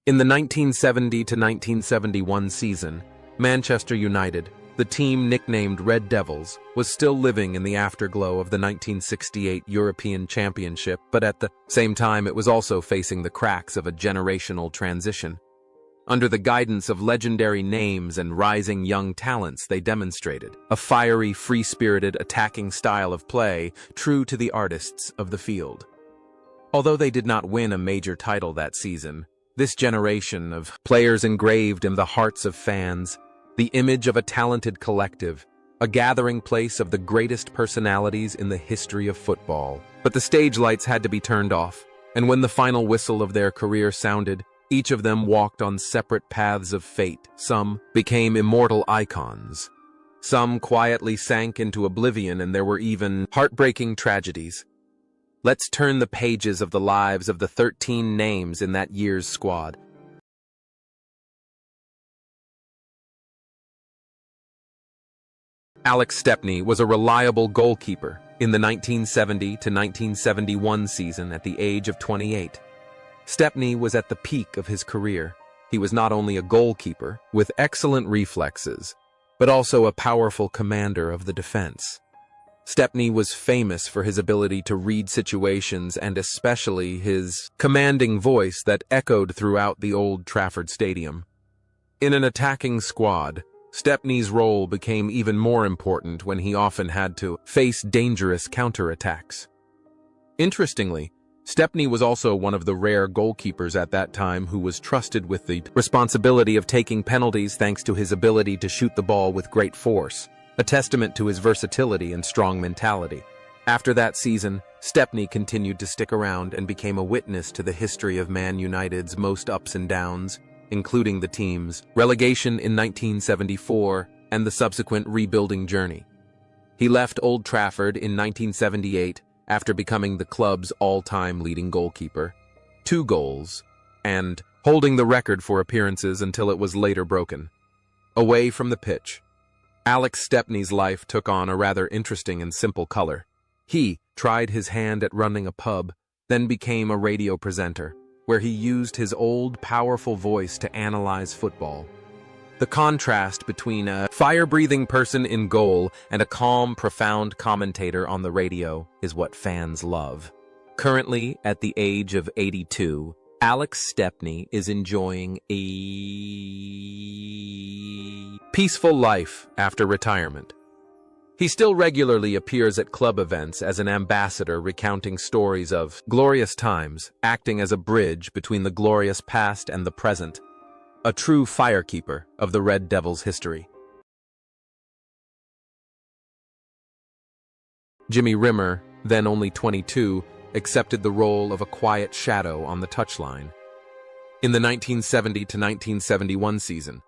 In the 1970 to 1971 season, Manchester United, the team nicknamed Red Devils, was still living in the afterglow of the 1968 European Championship, but at the same time it was also facing the cracks of a generational transition. Under the guidance of legendary names and rising young talents, they demonstrated a fiery, free-spirited, attacking style of play, true to the artists of the field. Although they did not win a major title that season, this generation of players engraved in the hearts of fans the image of a talented collective, a gathering place of the greatest personalities in the history of football. But the stage lights had to be turned off, and when the final whistle of their career sounded, each of them walked on separate paths of fate. Some became immortal icons. Some quietly sank into oblivion, and there were even heartbreaking tragedies. Let's turn the pages of the lives of the 13 names in that year's squad. Alex Stepney was a reliable goalkeeper in the 1970 to 1971 season at the age of 28. Stepney was at the peak of his career. He was not only a goalkeeper with excellent reflexes, but also a powerful commander of the defense. Stepney was famous for his ability to read situations and especially his commanding voice that echoed throughout the Old Trafford Stadium. In an attacking squad, Stepney's role became even more important when he often had to face dangerous counterattacks. Interestingly, Stepney was also one of the rare goalkeepers at that time who was trusted with the responsibility of taking penalties thanks to his ability to shoot the ball with great force, a testament to his versatility and strong mentality. After that season, Stepney continued to stick around and became a witness to the history of Man United's most ups and downs, including the team's relegation in 1974 and the subsequent rebuilding journey. He left Old Trafford in 1978 after becoming the club's all-time leading goalkeeper, 2 goals, and holding the record for appearances until it was later broken. Away from the pitch, Alex Stepney's life took on a rather interesting and simple color. He tried his hand at running a pub, then became a radio presenter, where he used his old, powerful voice to analyze football. The contrast between a fire-breathing person in goal and a calm, profound commentator on the radio is what fans love. Currently, at the age of 82, Alex Stepney is enjoying a peaceful life after retirement. He still regularly appears at club events as an ambassador recounting stories of glorious times, acting as a bridge between the glorious past and the present, a true firekeeper of the Red Devils' history. Jimmy Rimmer, then only 22, accepted the role of a quiet shadow on the touchline. In the 1970 to 1971 season,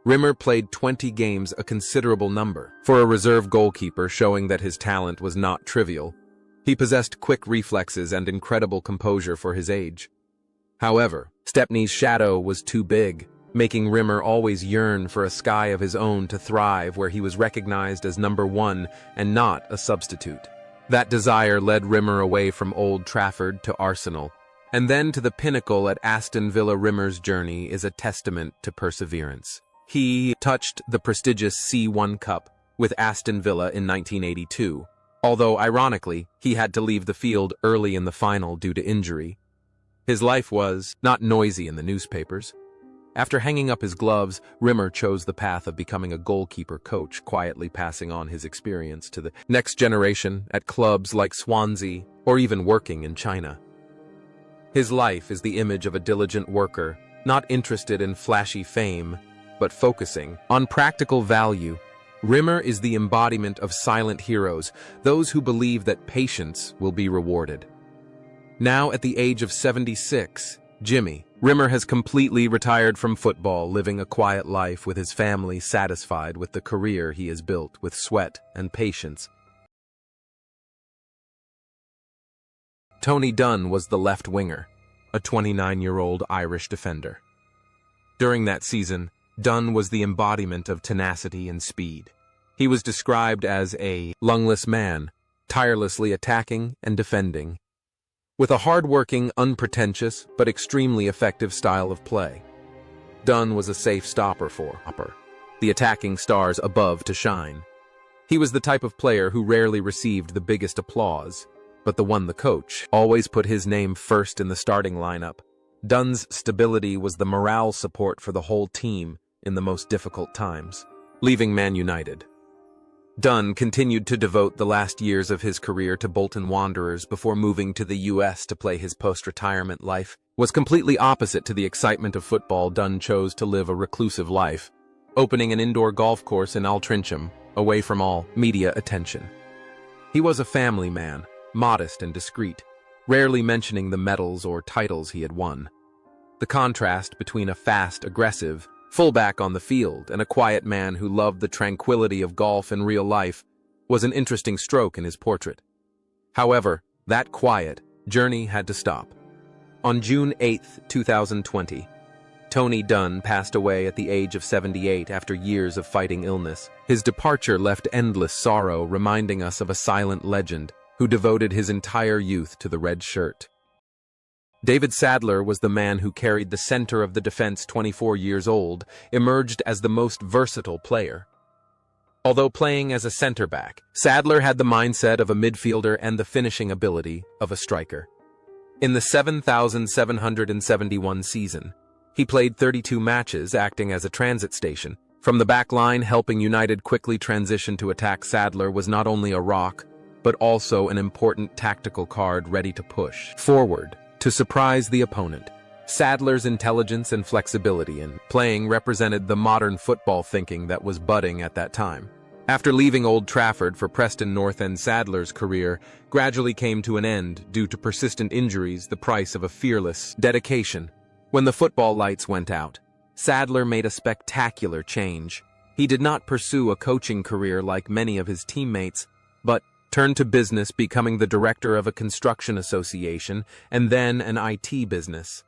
Rimmer played 20 games, a considerable number for a reserve goalkeeper, showing that his talent was not trivial. He possessed quick reflexes and incredible composure for his age. However, Stepney's shadow was too big, making Rimmer always yearn for a sky of his own to thrive where he was recognized as number 1 and not a substitute. That desire led Rimmer away from Old Trafford to Arsenal, and then to the pinnacle at Aston Villa. Rimmer's journey is a testament to perseverance. He touched the prestigious C1 Cup with Aston Villa in 1982, although ironically, he had to leave the field early in the final due to injury. His life was not noisy in the newspapers. After hanging up his gloves, Rimmer chose the path of becoming a goalkeeper coach, quietly passing on his experience to the next generation at clubs like Swansea or even working in China. His life is the image of a diligent worker, not interested in flashy fame, but focusing on practical value. Rimmer is the embodiment of silent heroes, those who believe that patience will be rewarded. Now at the age of 76, Jimmy Rimmer has completely retired from football, living a quiet life with his family, satisfied with the career he has built with sweat and patience. Tony Dunn was the left winger, a 29-year-old Irish defender. During that season, Dunn was the embodiment of tenacity and speed. He was described as a lungless man, tirelessly attacking and defending, with a hard-working, unpretentious, but extremely effective style of play. Dunn was a safe stopper for the attacking stars above to shine. He was the type of player who rarely received the biggest applause, but the one the coach always put his name first in the starting lineup. Dunn's stability was the morale support for the whole team in the most difficult times. Leaving Man United, Dunn continued to devote the last years of his career to Bolton Wanderers before moving to the US to play his post-retirement life. Was completely opposite to the excitement of football. Dunn chose to live a reclusive life, opening an indoor golf course in Altrincham, away from all media attention. He was a family man, modest and discreet, rarely mentioning the medals or titles he had won. The contrast between a fast, aggressive fullback on the field and a quiet man who loved the tranquility of golf in real life was an interesting stroke in his portrait. However, that quiet journey had to stop. On June 8, 2020, Tony Dunn passed away at the age of 78 after years of fighting illness. His departure left endless sorrow, reminding us of a silent legend who devoted his entire youth to the red shirt. David Sadler was the man who carried the center of the defense. 24 years old, emerged as the most versatile player. Although playing as a center back, Sadler had the mindset of a midfielder and the finishing ability of a striker. In the 7,771 season, he played 32 matches, acting as a transit station. From the back line, helping United quickly transition to attack. Sadler was not only a rock, but also an important tactical card ready to push forward to surprise the opponent. Sadler's intelligence and flexibility in playing represented the modern football thinking that was budding at that time. After leaving Old Trafford for Preston North End, Sadler's career gradually came to an end due to persistent injuries, the price of a fearless dedication. When the football lights went out, Sadler made a spectacular change. He did not pursue a coaching career like many of his teammates, but turned to business, becoming the director of a construction association and then an IT business.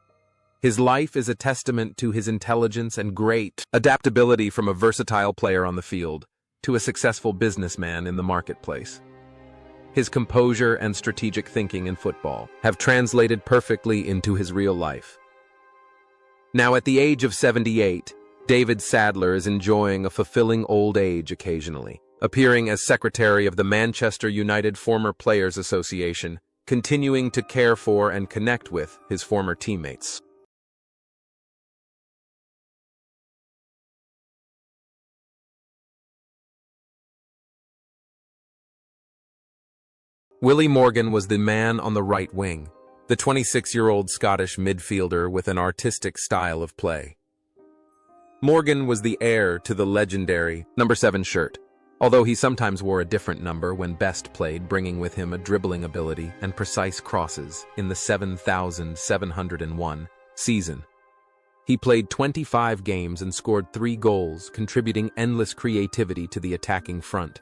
His life is a testament to his intelligence and great adaptability, from a versatile player on the field to a successful businessman in the marketplace. His composure and strategic thinking in football have translated perfectly into his real life. Now, at the age of 78, David Sadler is enjoying a fulfilling old age occasionally, appearing as secretary of the Manchester United Former Players Association, continuing to care for and connect with his former teammates. Willie Morgan was the man on the right wing, the 26-year-old Scottish midfielder with an artistic style of play. Morgan was the heir to the legendary number 7 shirt, although he sometimes wore a different number when best played, bringing with him a dribbling ability and precise crosses. In the 7,701 season, he played 25 games and scored 3 goals, contributing endless creativity to the attacking front.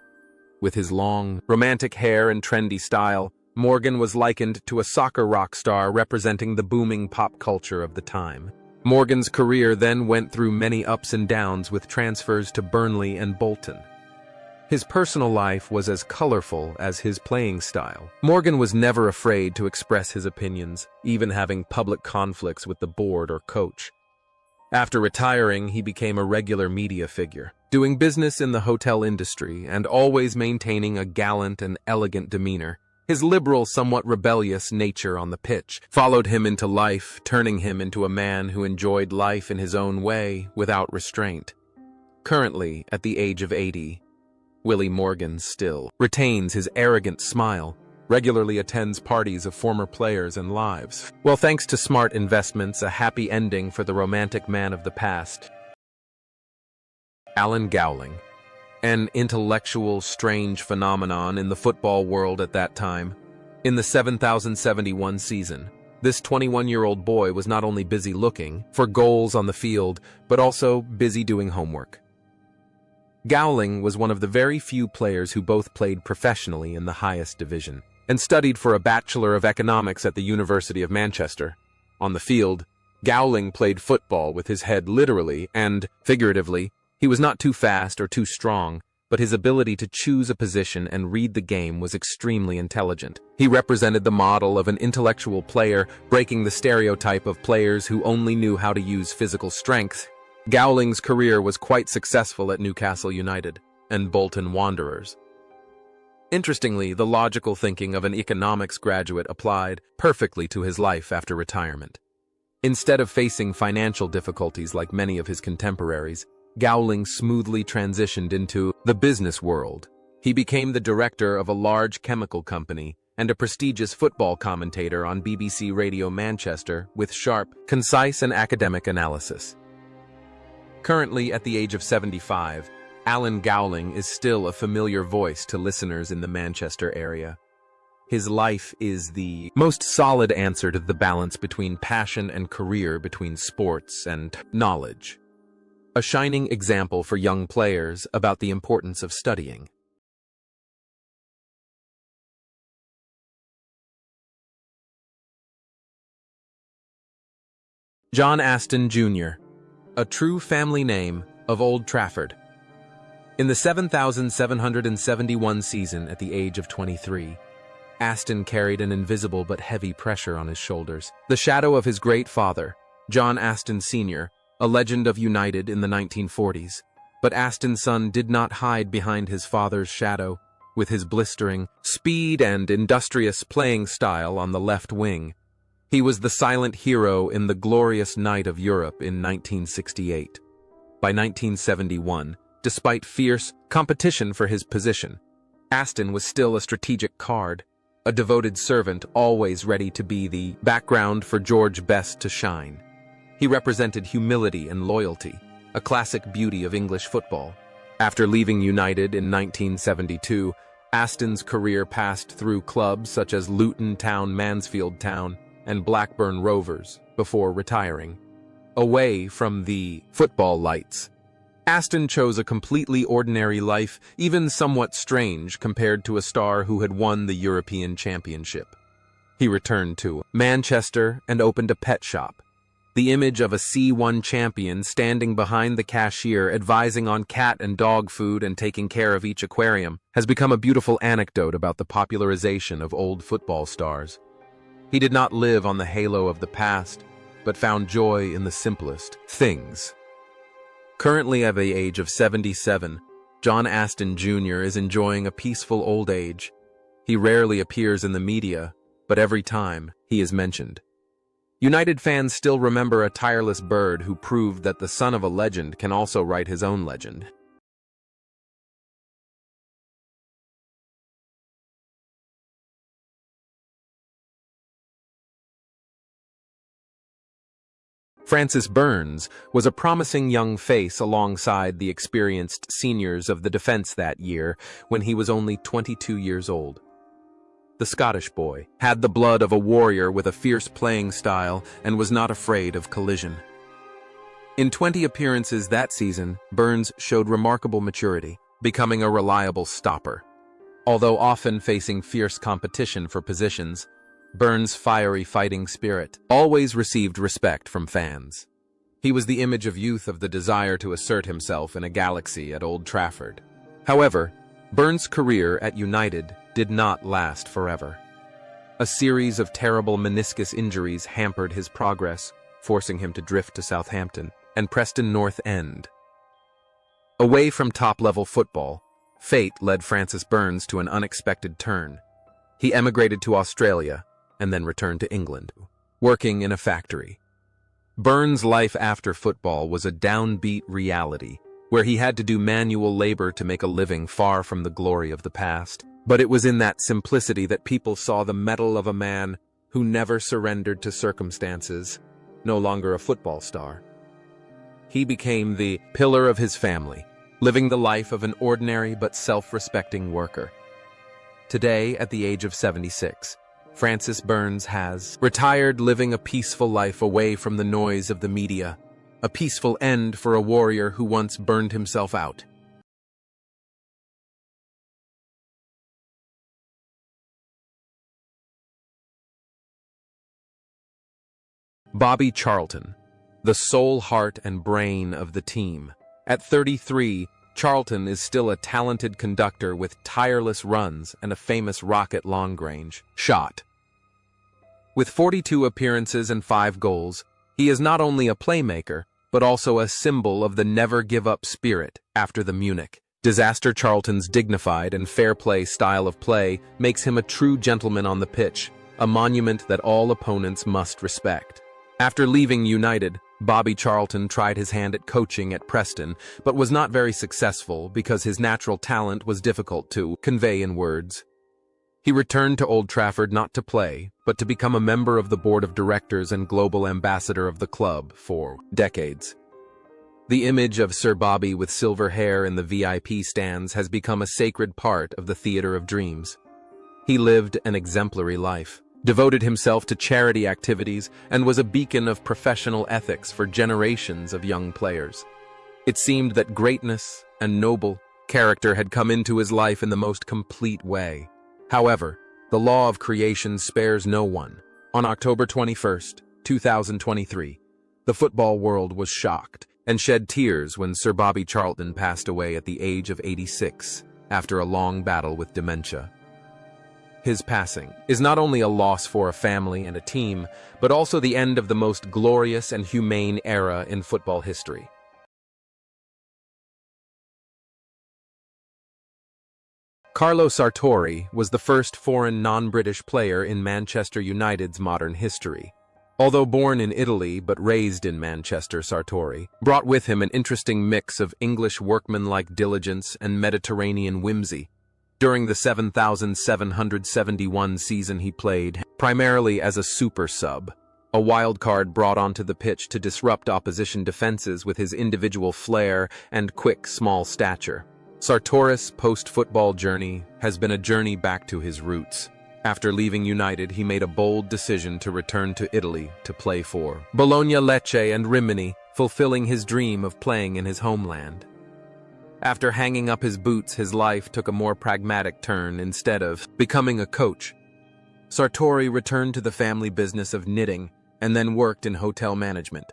With his long, romantic hair and trendy style, Morgan was likened to a soccer rock star representing the booming pop culture of the time. Morgan's career then went through many ups and downs, with transfers to Burnley and Bolton. His personal life was as colorful as his playing style. Morgan was never afraid to express his opinions, even having public conflicts with the board or coach. After retiring, he became a regular media figure, doing business in the hotel industry and always maintaining a gallant and elegant demeanor. His liberal, somewhat rebellious nature on the pitch followed him into life, turning him into a man who enjoyed life in his own way without restraint. Currently, at the age of 80, Willie Morgan still retains his arrogant smile, regularly attends parties of former players and lives. Well, thanks to smart investments, a happy ending for the romantic man of the past. Alan Gowling, an intellectual, strange phenomenon in the football world at that time. In the 7,071 season, this 21-year-old boy was not only busy looking for goals on the field, but also busy doing homework. Gowling was one of the very few players who both played professionally in the highest division and studied for a Bachelor of Economics at the University of Manchester. On the field, Gowling played football with his head literally and figuratively. He was not too fast or too strong, but his ability to choose a position and read the game was extremely intelligent. He represented the model of an intellectual player, breaking the stereotype of players who only knew how to use physical strength. Gowling's career was quite successful at Newcastle United and Bolton Wanderers. Interestingly, the logical thinking of an economics graduate applied perfectly to his life after retirement. Instead of facing financial difficulties like many of his contemporaries, Gowling smoothly transitioned into the business world. He became the director of a large chemical company and a prestigious football commentator on BBC Radio Manchester with sharp, concise, and academic analysis. Currently, at the age of 75, Alan Gowling is still a familiar voice to listeners in the Manchester area. His life is the most solid answer to the balance between passion and career, between sports and knowledge. A shining example for young players about the importance of studying. John Aston Jr., a true family name of Old Trafford. In the 7,771 season at the age of 23, Aston carried an invisible but heavy pressure on his shoulders. The shadow of his great father, John Aston Sr., a legend of United in the 1940s. But Aston's son did not hide behind his father's shadow. With his blistering speed and industrious playing style on the left wing, he was the silent hero in the glorious night of Europe in 1968. By 1971, despite fierce competition for his position, Aston was still a strategic card, a devoted servant always ready to be the background for George Best to shine. He represented humility and loyalty, a classic beauty of English football. After leaving United in 1972, Aston's career passed through clubs such as Luton Town, Mansfield Town, and Blackburn Rovers before retiring. Away from the football lights, Aston chose a completely ordinary life, even somewhat strange compared to a star who had won the European Championship. He returned to Manchester and opened a pet shop. The image of a C1 champion standing behind the cashier advising on cat and dog food and taking care of each aquarium has become a beautiful anecdote about the popularization of old football stars. He did not live on the halo of the past, but found joy in the simplest things. Currently at the age of 77, John Aston Jr. is enjoying a peaceful old age. He rarely appears in the media, but every time he is mentioned. United fans still remember a tireless bird who proved that the son of a legend can also write his own legend. Francis Burns was a promising young face alongside the experienced seniors of the defense that year when he was only 22 years old. The Scottish boy had the blood of a warrior with a fierce playing style and was not afraid of collision. In 20 appearances that season, Burns showed remarkable maturity, becoming a reliable stopper. Although often facing fierce competition for positions, Burns' fiery fighting spirit always received respect from fans. He was the image of youth of the desire to assert himself in a galaxy at Old Trafford. However, Burns' career at United did not last forever. A series of terrible meniscus injuries hampered his progress, forcing him to drift to Southampton and Preston North End. Away from top-level football, fate led Francis Burns to an unexpected turn. He emigrated to Australia and then returned to England, working in a factory. Burns' life after football was a downbeat reality, where he had to do manual labor to make a living far from the glory of the past. But it was in that simplicity that people saw the mettle of a man who never surrendered to circumstances, no longer a football star. He became the pillar of his family, living the life of an ordinary but self-respecting worker. Today, at the age of 76, Francis Burns has retired, living a peaceful life away from the noise of the media, a peaceful end for a warrior who once burned himself out. Bobby Charlton, the soul, heart, and brain of the team. At 33, Charlton is still a talented conductor with tireless runs and a famous rocket long-range shot. With 42 appearances and 5 goals, he is not only a playmaker, but also a symbol of the never-give-up spirit after the Munich disaster. Charlton's dignified and fair-play style of play makes him a true gentleman on the pitch, a monument that all opponents must respect. After leaving United, Bobby Charlton tried his hand at coaching at Preston, but was not very successful because his natural talent was difficult to convey in words. He returned to Old Trafford not to play, but to become a member of the board of directors and global ambassador of the club for decades. The image of Sir Bobby with silver hair in the VIP stands has become a sacred part of the Theatre of Dreams. He lived an exemplary life, devoted himself to charity activities, and was a beacon of professional ethics for generations of young players. It seemed that greatness and noble character had come into his life in the most complete way. However, the law of creation spares no one. On October 21st, 2023, the football world was shocked and shed tears when Sir Bobby Charlton passed away at the age of 86 after a long battle with dementia. His passing is not only a loss for a family and a team, but also the end of the most glorious and humane era in football history. Carlo Sartori was the first foreign non-British player in Manchester United's modern history. Although born in Italy but raised in Manchester, Sartori brought with him an interesting mix of English workmanlike diligence and Mediterranean whimsy. During the 7,771 season he played, primarily as a super sub, a wild card brought onto the pitch to disrupt opposition defenses with his individual flair and quick, small stature. Sartori's post-football journey has been a journey back to his roots. After leaving United, he made a bold decision to return to Italy to play for Bologna, Lecce, and Rimini, fulfilling his dream of playing in his homeland. After hanging up his boots, his life took a more pragmatic turn. Instead of becoming a coach, Sartori returned to the family business of knitting and then worked in hotel management.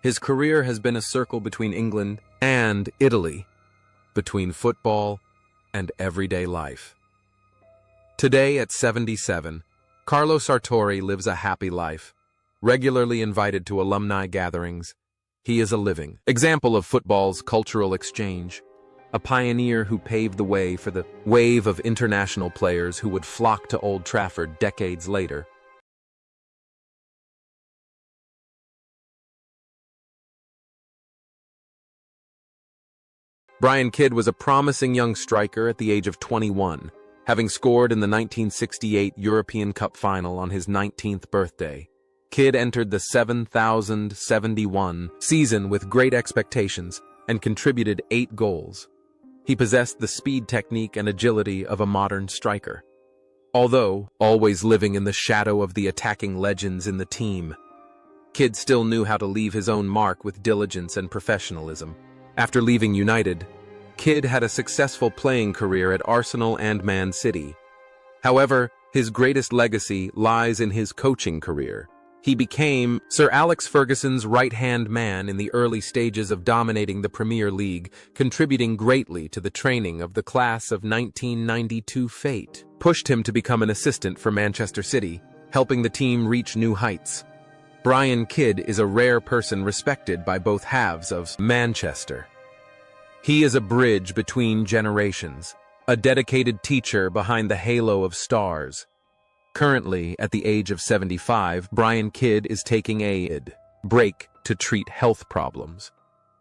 His career has been a circle between England and Italy, between football and everyday life. Today, at 77, Carlo Sartori lives a happy life. Regularly invited to alumni gatherings, he is a living example of football's cultural exchange, a pioneer who paved the way for the wave of international players who would flock to Old Trafford decades later. Brian Kidd was a promising young striker at the age of 21, having scored in the 1968 European Cup final on his 19th birthday. Kidd entered the 7,071 season with great expectations and contributed 8 goals. He possessed the speed, technique, and agility of a modern striker. Although always living in the shadow of the attacking legends in the team, Kidd still knew how to leave his own mark with diligence and professionalism. After leaving United, Kidd had a successful playing career at Arsenal and Man City. However, his greatest legacy lies in his coaching career. He became Sir Alex Ferguson's right-hand man in the early stages of dominating the Premier League, contributing greatly to the training of the class of 1992. Fate pushed him to become an assistant for Manchester City, helping the team reach new heights. Brian Kidd is a rare person respected by both halves of Manchester. He is a bridge between generations, a dedicated teacher behind the halo of stars. Currently, at the age of 75, Brian Kidd is taking a break to treat health problems.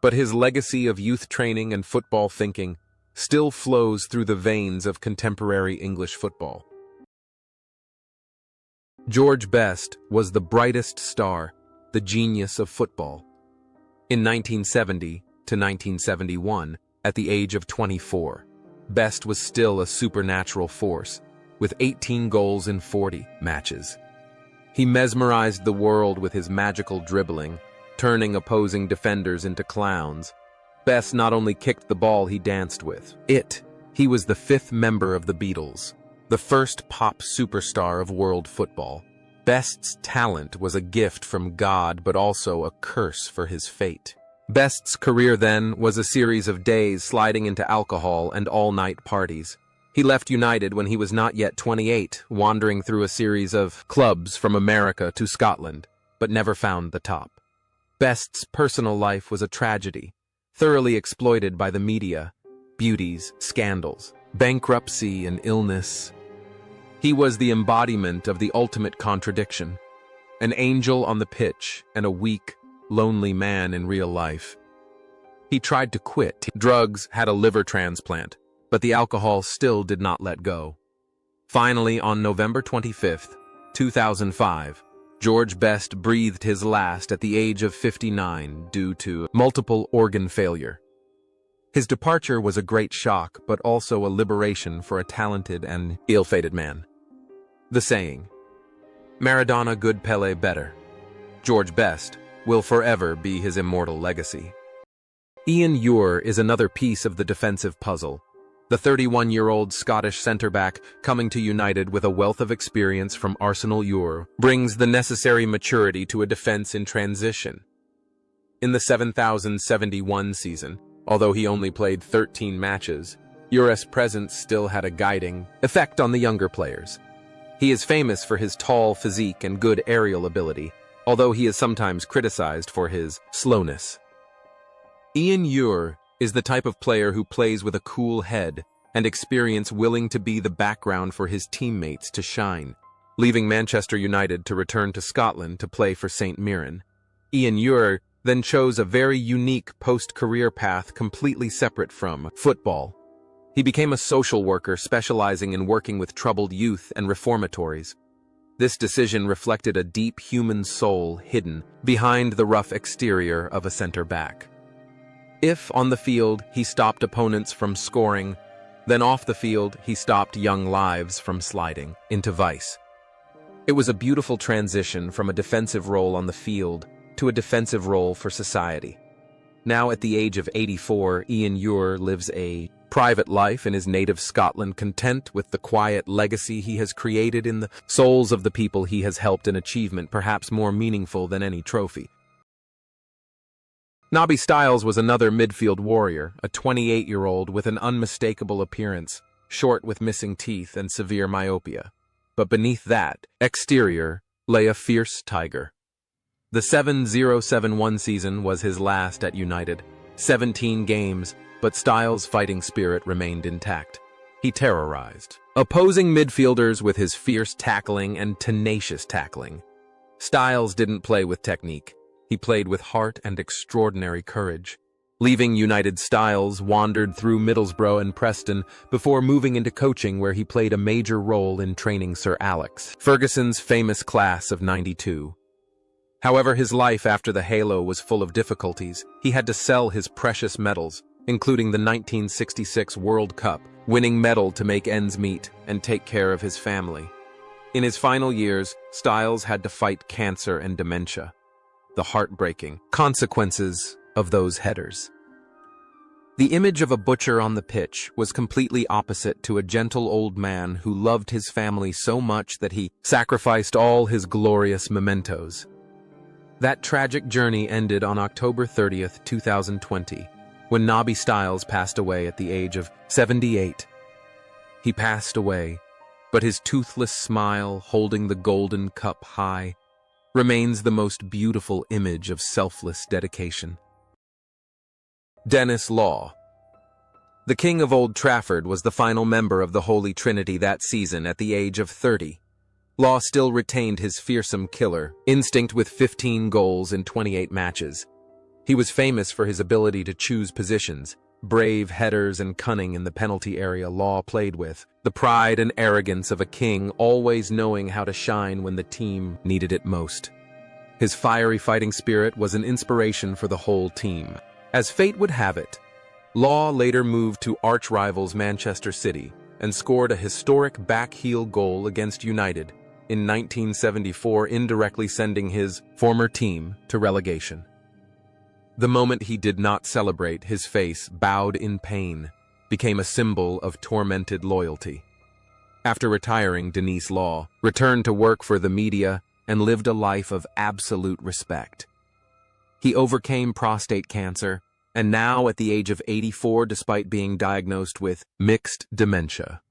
But his legacy of youth training and football thinking still flows through the veins of contemporary English football. George Best was the brightest star, the genius of football. In 1970 to 1971, at the age of 24, Best was still a supernatural force, with 18 goals in 40 matches. He mesmerized the world with his magical dribbling, turning opposing defenders into clowns. Best not only kicked the ball, he danced with it. He was the 5th member of the Beatles, the first pop superstar of world football. Best's talent was a gift from God, but also a curse for his fate. Best's career then was a series of days sliding into alcohol and all-night parties. He left United when he was not yet 28, wandering through a series of clubs from America to Scotland, but never found the top. Best's personal life was a tragedy, thoroughly exploited by the media, beauties, scandals, bankruptcy, and illness. He was the embodiment of the ultimate contradiction, an angel on the pitch and a weak, lonely man in real life. He tried to quit. Drugs, had a liver transplant, but the alcohol still did not let go. Finally, on November 25, 2005, George Best breathed his last at the age of 59 due to multiple organ failure. His departure was a great shock, but also a liberation for a talented and ill-fated man. The saying, Maradona good, Pelé better. George Best will forever be his immortal legacy. Ian Ure is another piece of the defensive puzzle. The 31-year-old Scottish centre-back, coming to United with a wealth of experience from Arsenal Ure, brings the necessary maturity to a defence in transition. In the 7071 season, although he only played 13 matches, Ure's presence still had a guiding effect on the younger players. He is famous for his tall physique and good aerial ability, although he is sometimes criticised for his slowness. Ian Ure is the type of player who plays with a cool head and experience, willing to be the background for his teammates to shine. Leaving Manchester United to return to Scotland to play for St Mirren, Ian Ure then chose a very unique post-career path completely separate from football. He became a social worker specializing in working with troubled youth and reformatories. This decision reflected a deep human soul hidden behind the rough exterior of a centre-back. If, on the field, he stopped opponents from scoring, then off the field, he stopped young lives from sliding into vice. It was a beautiful transition from a defensive role on the field to a defensive role for society. Now at the age of 84, Ian Ure lives a private life in his native Scotland, content with the quiet legacy he has created in the souls of the people he has helped, an achievement perhaps more meaningful than any trophy. Nobby Stiles was another midfield warrior, a 28-year-old with an unmistakable appearance, short with missing teeth and severe myopia. But beneath that exterior lay a fierce tiger. The 7071 season was his last at United. 17 games, but Stiles' fighting spirit remained intact. He terrorized opposing midfielders with his fierce tackling and tenacious tackling. Stiles didn't play with technique. He played with heart and extraordinary courage. Leaving United, Stiles wandered through Middlesbrough and Preston before moving into coaching, where he played a major role in training Sir Alex Ferguson's famous class of '92. However, his life after the halo was full of difficulties. He had to sell his precious medals, including the 1966 World Cup winning medal, to make ends meet and take care of his family. In his final years, Stiles had to fight cancer and dementia, the heartbreaking consequences of those headers. The image of a butcher on the pitch was completely opposite to a gentle old man who loved his family so much that he sacrificed all his glorious mementos. That tragic journey ended on October 30th, 2020, when Nobby Stiles passed away at the age of 78. He passed away, but his toothless smile, holding the golden cup high, remains the most beautiful image of selfless dedication. Denis Law. The King of Old Trafford was the final member of the Holy Trinity that season at the age of 30. Law still retained his fearsome killer instinct with 15 goals in 28 matches. He was famous for his ability to choose positions, brave headers and cunning in the penalty area. Law played with the pride and arrogance of a king, always knowing how to shine when the team needed it most. His fiery fighting spirit was an inspiration for the whole team. As fate would have it, Law later moved to arch-rivals Manchester City and scored a historic back-heel goal against United in 1974, indirectly sending his former team to relegation. The moment he did not celebrate, his face, bowed in pain, became a symbol of tormented loyalty. After retiring, Denis Law returned to work for the media and lived a life of absolute respect. He overcame prostate cancer, and now at the age of 84, despite being diagnosed with mixed dementia,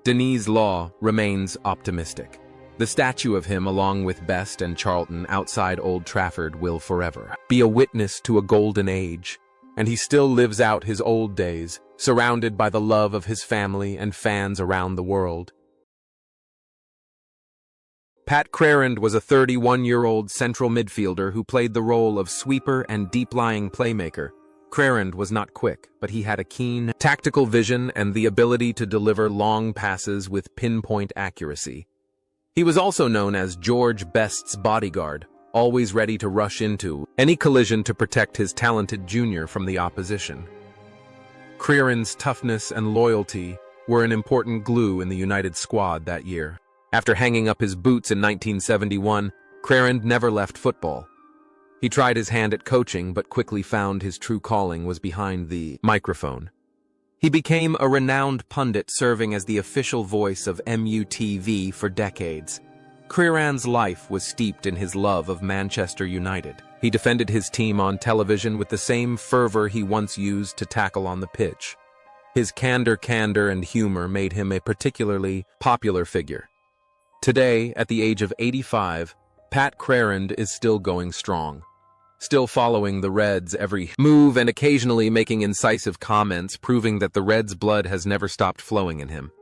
Denis Law remains optimistic. The statue of him, along with Best and Charlton outside Old Trafford, will forever be a witness to a golden age, and he still lives out his old days, surrounded by the love of his family and fans around the world. Pat Crerand was a 31-year-old central midfielder who played the role of sweeper and deep-lying playmaker. Crerand was not quick, but he had a keen tactical vision and the ability to deliver long passes with pinpoint accuracy. He was also known as George Best's bodyguard, always ready to rush into any collision to protect his talented junior from the opposition. Crerand's toughness and loyalty were an important glue in the United squad that year. After hanging up his boots in 1971, Crerand never left football. He tried his hand at coaching, but quickly found his true calling was behind the microphone. He became a renowned pundit, serving as the official voice of MUTV for decades. Crerand's life was steeped in his love of Manchester United. He defended his team on television with the same fervor he once used to tackle on the pitch. His candor and humor made him a particularly popular figure. Today, at the age of 85, Pat Crerand is still going strong, still following the Reds' every move and occasionally making incisive comments, proving that the Reds' blood has never stopped flowing in him.